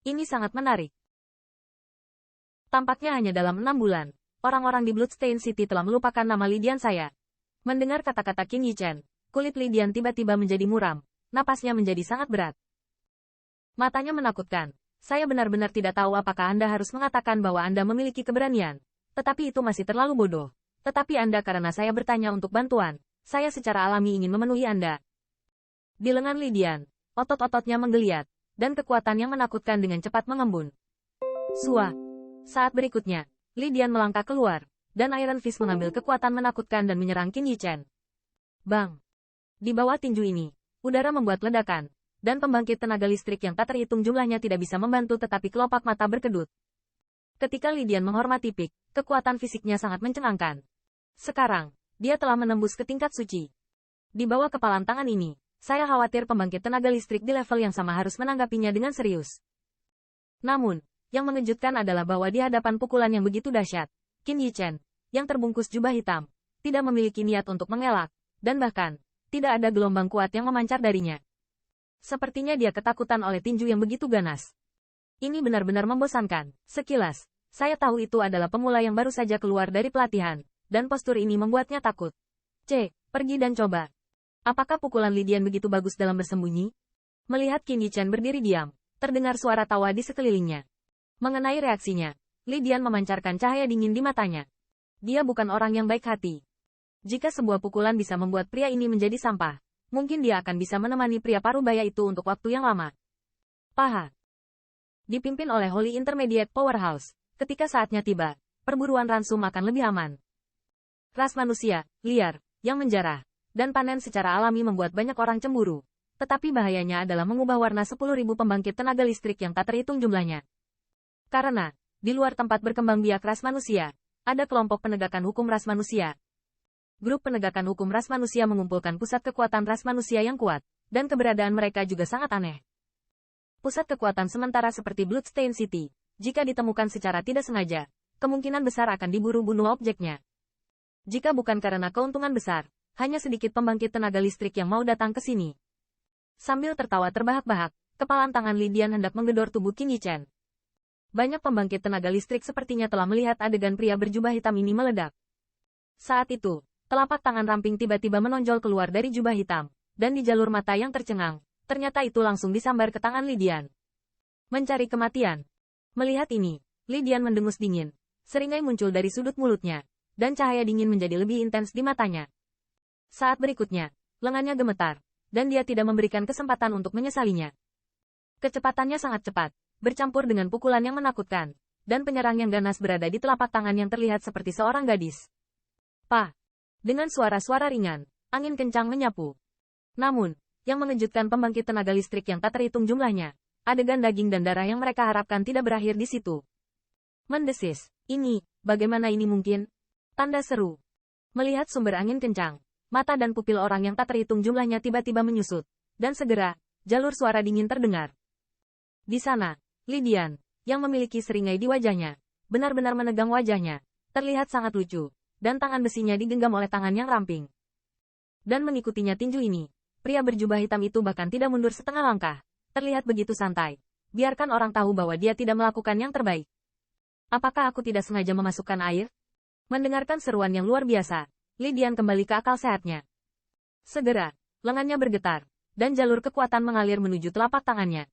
Ini sangat menarik. Tampaknya hanya dalam 6 bulan, orang-orang di Bloodstained City telah melupakan nama Lidian saya. Mendengar kata-kata Qin Yichen, kulit Lidian tiba-tiba menjadi muram, napasnya menjadi sangat berat. Matanya menakutkan. Saya benar-benar tidak tahu apakah Anda harus mengatakan bahwa Anda memiliki keberanian. Tetapi itu masih terlalu bodoh. Tetapi Anda karena saya bertanya untuk bantuan, saya secara alami ingin memenuhi Anda. Di lengan Lidian, otot-ototnya menggeliat, dan kekuatan yang menakutkan dengan cepat mengembun. Sua. Saat berikutnya, Lidian melangkah keluar, dan Iron Fist mengambil kekuatan menakutkan dan menyerang Qin Yichen. Bang! Di bawah tinju ini, udara membuat ledakan, dan pembangkit tenaga listrik yang tak terhitung jumlahnya tidak bisa membantu tetapi kelopak mata berkedut. Ketika Lidian menghormati Pik, kekuatan fisiknya sangat mencengangkan. Sekarang, dia telah menembus ke tingkat suci. Di bawah kepalan tangan ini, saya khawatir pembangkit tenaga listrik di level yang sama harus menanggapinya dengan serius. Namun, yang mengejutkan adalah bahwa di hadapan pukulan yang begitu dahsyat, Qin Yichen, yang terbungkus jubah hitam, tidak memiliki niat untuk mengelak, dan bahkan, tidak ada gelombang kuat yang memancar darinya. Sepertinya dia ketakutan oleh tinju yang begitu ganas. Ini benar-benar membosankan. Sekilas, saya tahu itu adalah pemula yang baru saja keluar dari pelatihan, dan postur ini membuatnya takut. Pergi dan coba. Apakah pukulan Lidian begitu bagus dalam bersembunyi? Melihat Qin Yichen berdiri diam, terdengar suara tawa di sekelilingnya. Mengenai reaksinya, Lidian memancarkan cahaya dingin di matanya. Dia bukan orang yang baik hati. Jika sebuah pukulan bisa membuat pria ini menjadi sampah, mungkin dia akan bisa menemani pria parubaya itu untuk waktu yang lama. Paha. Dipimpin oleh Holy Intermediate Powerhouse, ketika saatnya tiba, perburuan ransum akan lebih aman. Ras manusia, liar, yang menjarah, dan panen secara alami membuat banyak orang cemburu. Tetapi bahayanya adalah mengubah warna 10.000 pembangkit tenaga listrik yang tak terhitung jumlahnya. Karena, di luar tempat berkembang biak ras manusia, ada kelompok penegakan hukum ras manusia. Grup penegakan hukum ras manusia mengumpulkan pusat kekuatan ras manusia yang kuat, dan keberadaan mereka juga sangat aneh. Pusat kekuatan sementara seperti Bloodstained City, jika ditemukan secara tidak sengaja, kemungkinan besar akan diburu bunuh objeknya. Jika bukan karena keuntungan besar, hanya sedikit pembangkit tenaga listrik yang mau datang ke sini. Sambil tertawa terbahak-bahak, kepalan tangan Lidian hendak menggedor tubuh Qin Yichen. Banyak pembangkit tenaga listrik sepertinya telah melihat adegan pria berjubah hitam ini meledak. Saat itu, telapak tangan ramping tiba-tiba menonjol keluar dari jubah hitam, dan di jalur mata yang tercengang, ternyata itu langsung disambar ke tangan Lidian. Mencari kematian. Melihat ini, Lidian mendengus dingin. Seringai muncul dari sudut mulutnya, dan cahaya dingin menjadi lebih intens di matanya. Saat berikutnya, lengannya gemetar, dan dia tidak memberikan kesempatan untuk menyesalinya. Kecepatannya sangat cepat, bercampur dengan pukulan yang menakutkan, dan penyerang yang ganas berada di telapak tangan yang terlihat seperti seorang gadis. Dengan suara-suara ringan, angin kencang menyapu. Namun, yang mengejutkan pembangkit tenaga listrik yang tak terhitung jumlahnya, adegan daging dan darah yang mereka harapkan tidak berakhir di situ. Mendesis, bagaimana ini mungkin? Tanda seru. Melihat sumber angin kencang, mata dan pupil orang yang tak terhitung jumlahnya tiba-tiba menyusut, dan segera, jalur suara dingin terdengar. Di sana, Lidian, yang memiliki seringai di wajahnya, benar-benar menegang wajahnya, terlihat sangat lucu, dan tangan besinya digenggam oleh tangan yang ramping. Dan mengikutinya tinju ini, pria berjubah hitam itu bahkan tidak mundur setengah langkah, terlihat begitu santai. Biarkan orang tahu bahwa dia tidak melakukan yang terbaik. Apakah aku tidak sengaja memasukkan air? Mendengarkan seruan yang luar biasa, Lidian kembali ke akal sehatnya. Segera, lengannya bergetar, dan jalur kekuatan mengalir menuju telapak tangannya.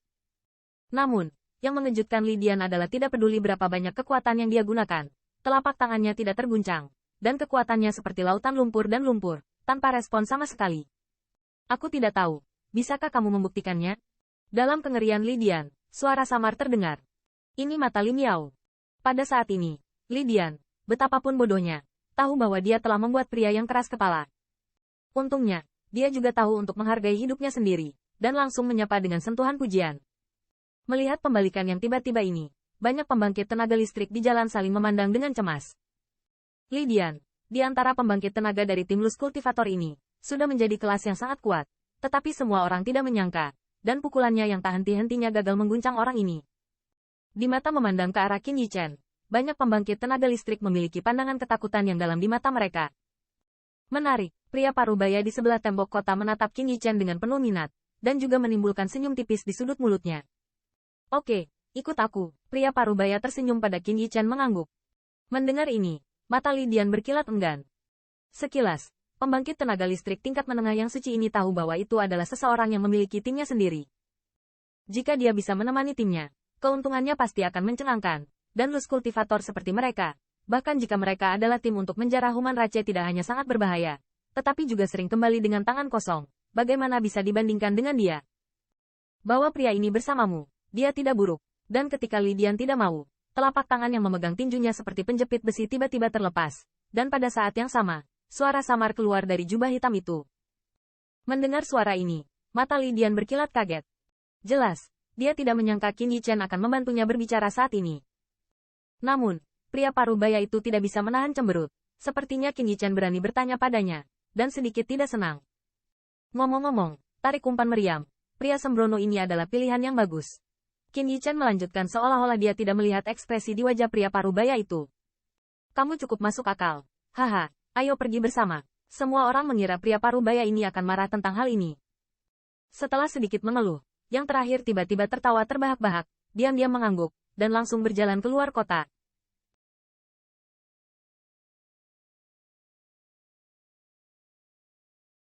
Namun, yang mengejutkan Lidian adalah tidak peduli berapa banyak kekuatan yang dia gunakan, telapak tangannya tidak terguncang, dan kekuatannya seperti lautan lumpur dan lumpur, tanpa respon sama sekali. Aku tidak tahu, bisakah kamu membuktikannya? Dalam kengerian Lidian, suara samar terdengar. Ini mata Lim Yao. Pada saat ini, Lidian, betapapun bodohnya, tahu bahwa dia telah membuat pria yang keras kepala. Untungnya, dia juga tahu untuk menghargai hidupnya sendiri, dan langsung menyapa dengan sentuhan pujian. Melihat pembalikan yang tiba-tiba ini, banyak pembangkit tenaga listrik di jalan saling memandang dengan cemas. Lidian, di antara pembangkit tenaga dari tim Luz Kultivator ini, sudah menjadi kelas yang sangat kuat, tetapi semua orang tidak menyangka, dan pukulannya yang tak henti-hentinya gagal mengguncang orang ini. Di mata memandang ke arah Qin Yichen, banyak pembangkit tenaga listrik memiliki pandangan ketakutan yang dalam di mata mereka. Menarik, pria parubaya di sebelah tembok kota menatap Qin Yichen dengan penuh minat, dan juga menimbulkan senyum tipis di sudut mulutnya. Oke, Ikut aku. Pria parubaya tersenyum pada Qin Yichen mengangguk. Mendengar ini, mata Li Dian berkilat enggan. Sekilas, pembangkit tenaga listrik tingkat menengah yang suci ini tahu bahwa itu adalah seseorang yang memiliki timnya sendiri. Jika dia bisa menemani timnya, keuntungannya pasti akan mencengangkan. Dan lus kultivator seperti mereka, bahkan jika mereka adalah tim untuk menjarah Human Rache tidak hanya sangat berbahaya, tetapi juga sering kembali dengan tangan kosong. Bagaimana bisa dibandingkan dengan dia? Bawa pria ini bersamamu, dia tidak buruk. Dan ketika Li Dian tidak mau, telapak tangan yang memegang tinjunya seperti penjepit besi tiba-tiba terlepas. Dan pada saat yang sama, suara samar keluar dari jubah hitam itu. Mendengar suara ini, mata Li Dian berkilat kaget. Jelas, dia tidak menyangka Qin Yichen akan membantunya berbicara saat ini. Namun, pria parubaya itu tidak bisa menahan cemberut. Sepertinya Qin Yichen berani bertanya padanya, dan sedikit tidak senang. Ngomong-ngomong, tarik umpan meriam, pria sembrono ini adalah pilihan yang bagus. Qin Yichen melanjutkan seolah-olah dia tidak melihat ekspresi di wajah pria parubaya itu. Kamu cukup masuk akal. Haha, ayo pergi bersama. Semua orang mengira pria parubaya ini akan marah tentang hal ini. Setelah sedikit mengeluh, yang terakhir tiba-tiba tertawa terbahak-bahak, diam-diam mengangguk, dan langsung berjalan keluar kota.